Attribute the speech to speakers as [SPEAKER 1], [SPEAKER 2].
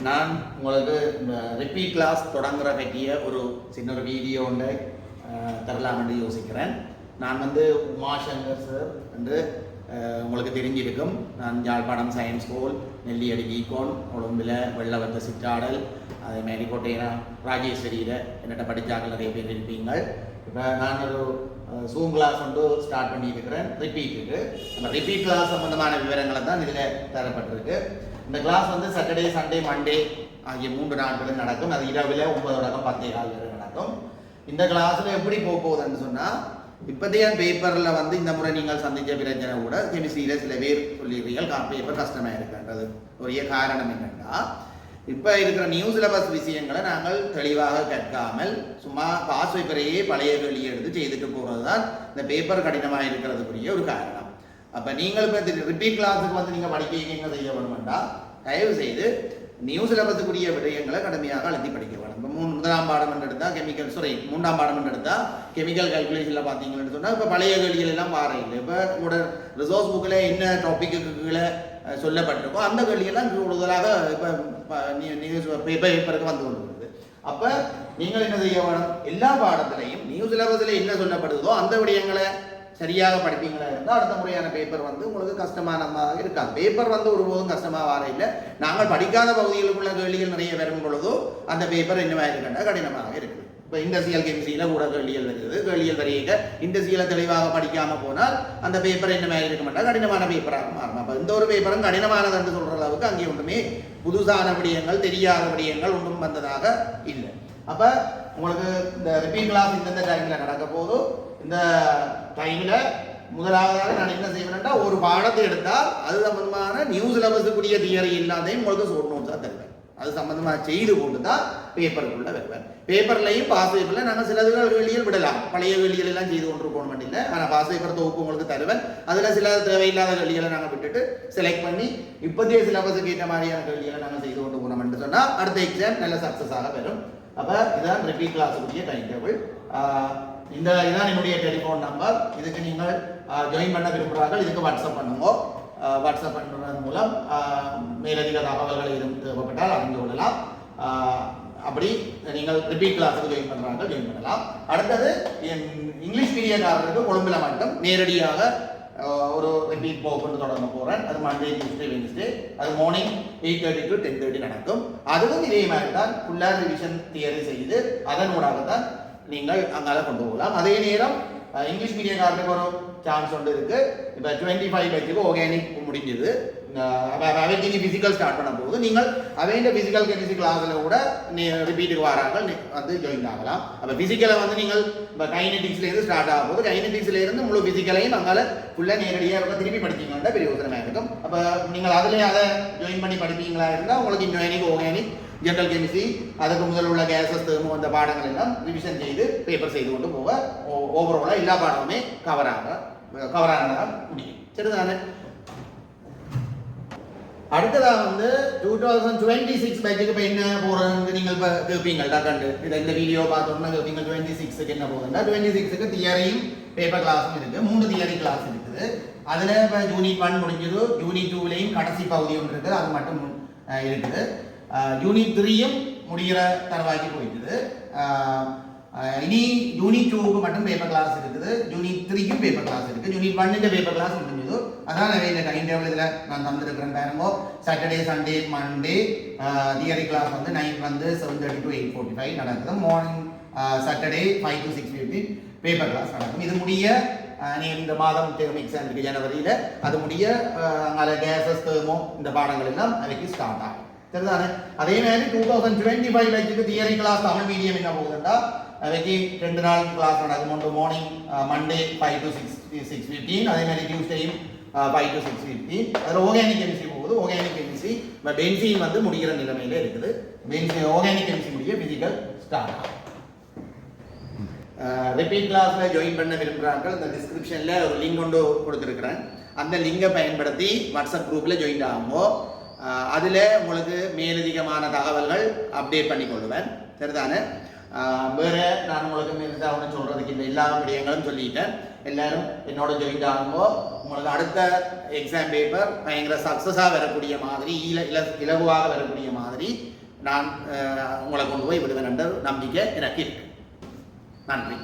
[SPEAKER 1] நான் உங்களுக்கு repeat class தொடங்குற பற்றிய ஒரு சின்ன ஒரு வீடியோ ஒன்று தரலாம் என்று யோசிக்கிறேன். நான் உமாசங்கர் சார் என்று உங்களுக்கு தெரிஞ்சிருக்கும். நான் யாழ்ப்பாணம் சயின்ஸ் ஸ்கூல், நெல்லியடி ஈகோன், கொழும்பில் வெள்ளவத்த சிற்றாடல், அதேமாதிரி கோட்டையினா ராஜேஸ்வரியில் என்னட்ட படித்தாக்கள் நிறைய பேர் இருப்பீங்கள். இப்போ நான் ஒரு ஜூம் கிளாஸ் ஸ்டார்ட் பண்ணியிருக்கிறேன் ரிப்பீட்டுக்கு. நம்ம ரிப்பீட் கிளாஸ் சம்பந்தமான விவரங்களை தான் இதில் தரப்பட்டிருக்கு. இந்த கிளாஸ் சாட்டர்டே, சண்டே, மண்டே ஆகிய 3 நாட்களும் நடக்கும். அது இரவில் 9 தொடக்கம் 10:15 வரை நடக்கும். இந்த கிளாஸில் எப்படி போகுதுன்னு சொன்னால், இப்போதைய பேப்பரில் இந்த முறை நீங்கள் சந்தித்த பிரச்சனை கூட கெமிஸ்ட்ரியில் சில பேர் சொல்லிடுறீர்கள் பேப்பர் கஷ்டமாக இருக்கின்றது. ஒரே காரணம் என்னென்னா, இப்போ இருக்கிற நியூ சிலபஸ் விஷயங்களை நாங்கள் தெளிவாக கற்காமல் சும்மா பாஸ் பேப்பரையே பழைய வெளியே எடுத்து செய்துட்டு போகிறது தான் இந்த பேப்பர் கடினமாக இருக்கிறதுக்குரிய ஒரு காரணம். அப்போ நீங்கள் இப்போ ரிப்பீட் கிளாஸுக்கு நீங்கள் படிக்க செய்ய வேணுமெண்டா தயவு செய்து நியூ சிலபஸுக்குரிய விடயங்களை கடுமையாக அழுத்தி படிக்க வேணும். இப்போ 3ஆம் பாடம் எடுத்தால் மூன்றாம் பாடம் எடுத்தால் கெமிக்கல் கால்குலேஷனில் பார்த்தீங்கன்னு சொன்னால் இப்போ பழைய கேள்விகள் எல்லாம் மாற இல்லை. இப்போ உங்களோட ரிசோர்ஸ் புக்கில் என்ன டாப்பிக்குகளை சொல்லப்பட்டிருக்கோ அந்த கேள்வியெல்லாம் கூடுதலாக இப்போ நியூஸ் பேப்பருக்கு வந்து கொண்டிருக்குது. அப்போ நீங்கள் என்ன செய்ய வேணும், எல்லா பாடத்திலையும் நியூ சிலபஸில் என்ன சொல்லப்படுதோ அந்த விடயங்களை சரியாக படிப்பீங்களா இருந்தால் அடுத்த முறையான பேப்பர் உங்களுக்கு கஷ்டமானதாக இருக்காது. பேப்பர் ஒருபோதும் கஷ்டமாக வர இல்லை. நாங்கள் படிக்காத பகுதிகளுக்குள்ள கேள்விகள் நிறைய வரும் பொழுதோ அந்த பேப்பர் என்னவாக இருக்குன்னா கடினமாக இருக்குது. இப்போ இண்டஸ்ட்ரியல் கெமிஸ்ட்ரியில் கூட கேள்விகள் வருகிறது. கேள்விகள் வரையில இண்டஸ்ட்ரியில தெளிவாக படிக்காமல் போனால் அந்த பேப்பர் என்னவாக இருக்குமெண்டா கடினமான பேப்பராக மாறும். அப்போ இந்த ஒரு பேப்பரும் கடினமானது என்று சொல்கிற அளவுக்கு அங்கே ஒன்றுமே புதுசான விடயங்கள், தெரியாத விடயங்கள் ஒன்றும் வந்ததாக இல்லை. அப்போ உங்களுக்கு இந்த ரிப்பீட் கிளாஸ் இந்தந்த டைமில் நடக்க போதோ இந்த டைமில் முதலாவதாக நான் என்ன செய்வேன்னா, ஒரு பாடத்தை எடுத்தால் அது சம்பந்தமான நியூ சிலபஸுக்குரிய தியரி இல்லாதையும் உங்களுக்கு ஷார்ட் நோட்ஸாக தருவேன். அது சம்பந்தமாக செய்து கொண்டு தான் பேப்பருக்குள்ளே வருவேன். பேப்பர்லையும் பாஸ் பேப்பரில் நாங்கள் சில கேள்விகள் விடலாம். பழைய கேள்விகள் எல்லாம் செய்து கொண்டு போக மாட்டேன். ஆனால் பாஸ் பேப்பர் தொகுப்பு உங்களுக்கு தருவேன். அதில் சில தேவையில்லாத கேள்விகளை நாங்கள் விட்டுட்டு செலக்ட் பண்ணி இப்போதைய சிலபஸுக்கு ஏற்ற மாதிரியான கேள்விகளை நாங்கள் செய்து கொண்டு போனோம்னு சொன்னால் அடுத்த எக்ஸாம் நல்ல சக்ஸஸாக வரும். அப்போ இதுதான் ரிப்பீட் கிளாஸுக்குரிய டைம் டேபிள். இதுதான் என்னுடைய டெலிஃபோன் நம்பர். இதுக்கு நீங்கள் ஜாயின் பண்ண விரும்புகிறார்கள், இதுக்கு வாட்ஸ்அப் பண்ணுங்க. வாட்ஸ்அப் பண்ணுறது மூலம் மேலதிக தகவல்கள் எதுவும் தேவைப்பட்டால் அறிந்து கொள்ளலாம். அப்படி நீங்கள் ரிப்பீட் கிளாஸுக்கு ஜாயின் பண்ணுறாங்க ஜாயின் பண்ணலாம். அடுத்தது இங்கிலீஷ் மீடியக்காரருக்கு கொழும்பில் மட்டும் நேரடியாக ஒரு ரிப்பீட் கொண்டு தொடங்க போகிறேன். அது மண்டே, டியூஸ்டே, வென்ஸ்டே. அது மார்னிங் 8:30 to 10:30 நடக்கும். அதுவும் இதே மாதிரி தான் ஃபுல்லாக ரிவிஷன் தியரி செய்து அதனூடாக தான் நீங்கள் அங்கால கொண்டு போகலாம். அதே நேரம் இங்கிலீஷ் மீடியக்காரருக்கு ஒரு சான்ஸ் ஒன்று இருக்குது. இப்போ 25 பேஜுக்கு ஆர்கானிக் முடிஞ்சது. அவைக்கு ஃபிசிக்கல் ஸ்டார்ட் பண்ண போகுது. நீங்கள் அவைண்ட ஃபிசிக்கல் கெமிஸ்ட்ரி கிளாஸில் கூட ரிப்பீட்டுக்கு வராங்க ஜாயின் ஆகலாம். அப்போ ஃபிசிக்கலை நீங்கள் இப்போ கைனடிக்ஸ்லேருந்து ஸ்டார்ட் ஆகும் போது கைனடிக்ஸ்லேருந்து முழு ஃபிசிக்கலையும் அங்கால ஃபுல்லாக நேரடியாக திருப்பி படிச்சிங்கன்னா பெரிய உதவியாக இருக்கும். அப்போ நீங்கள் அதில் அதை ஜாயின் பண்ணி படிப்பீங்களா இருந்தால் உங்களுக்கு இன்னும் ஆர்கானிக், ஜெனரல் கெமிஸ்ட்ரி, அதுக்கு முதல் உள்ள கேசஸ், தெர்மோ அந்த பாடங்கள் எல்லாம் ரிவிஷன் செய்து பேப்பர் செய்து கொண்டு போக ஓவராலாக எல்லா பாடமுமே கவராக முடியும். சரிதானே? அடுத்ததாக 2026 பேட்சுக்கு இப்போ என்ன போகிறதுன்னு நீங்கள் இப்போ கேட்பீங்கள்டா கண்டு இந்த வீடியோ பார்த்தோம்னா கேட்பீங்க 26க்கு என்ன போகுதுன்னா, 26க்கு தியரியும் பேப்பர் கிளாஸும் இருக்குது. 3 தியரி கிளாஸ் இருக்குது. அதில் இப்போ யூனிட் 1 முடிஞ்சது. யூனிட் 2லையும் கடைசி பகுதி ஒன்று இருக்குது, அது மட்டும் இருக்குது. யூனிட் 3யும் முடிகிற தருவாய்க்கு போயிட்டுது. இனி யூனிட் 2க்கு மட்டும் பேப்பர் கிளாஸ் இருக்குது. யூனிட் 3க்கும் பேப்பர் கிளாஸ் இருக்குது. யூனிட் 1 பேப்பர் கிளாஸ் முடிஞ்சது. அதான் இந்த டைம் டேபிள் இதில் நான் தந்துருக்கிறேன் பாருங்க. Saturday, Sunday, Monday theory class night 7:30 to 8:45 நடக்குது. Morning Saturday 5 to 6:50 paper class நடக்கும். இது முடிய இந்த மாதம் டேர்ம் எக்ஸாம் இருக்குது ஜனவரியில். அது முடிய அங்கே கேசஸ், தெர்மோ இந்த பாடங்கள் எல்லாம் அதுக்கு ஸ்டார்ட் ஆகும். சரிதானே? அதே மாதிரி 2025 பேட்சுக்கு தியரி கிளாஸ் தமிழ் மீடியம் என்ன போகுதுன்னா, அவைக்கு 2 நாள் கிளாஸ் நடக்கும். ஒன்று மார்னிங் மண்டே 5 to 6:15, அதே மாதிரி டியூஸ்டேயும் 5 to 6:15. அதில் ஆர்கானிக் கெமிஸ்ட்ரி போகுது. ஆர்கானிக் கெமிஸ்ட்ரி இப்போ பென்சீன் முடிகிற நிலைமையில இருக்குது. ஆர்கானிக் கெமிஸ்ட்ரி முடிய ஃபிசிக்கல் ஸ்டார்ட் ஆகும். ரிப்பீட் கிளாஸில் ஜாயின் பண்ண விரும்புகிறார்கள், இந்த டிஸ்கிரிப்ஷனில் ஒரு லிங்க் கொண்டு கொடுத்துருக்குறேன். அந்த லிங்கை பயன்படுத்தி வாட்ஸ்அப் குரூப்பில் ஜாயின் ஆகும்போ அதில் உங்களுக்கு மேலதிகமான தகவல்கள் அப்டேட் பண்ணி கொள்ளுவேன். சரிதானே? வேறு நான் உங்களுக்கு ஒன்று சொல்கிறதுக்கு இந்த எல்லா விடயங்களும் சொல்லிட்டேன். எல்லாரும் என்னோட ஜாயின் ஆகும்போ உங்களுக்கு அடுத்த எக்ஸாம் பேப்பர் பயங்கர சக்ஸஸாக வரக்கூடிய மாதிரி இலகுவாக வரக்கூடிய மாதிரி நான் உங்களை கொண்டு போய் விடுவேன் என்ற நம்பிக்கை எனக்கு இருக்கு. நன்றி.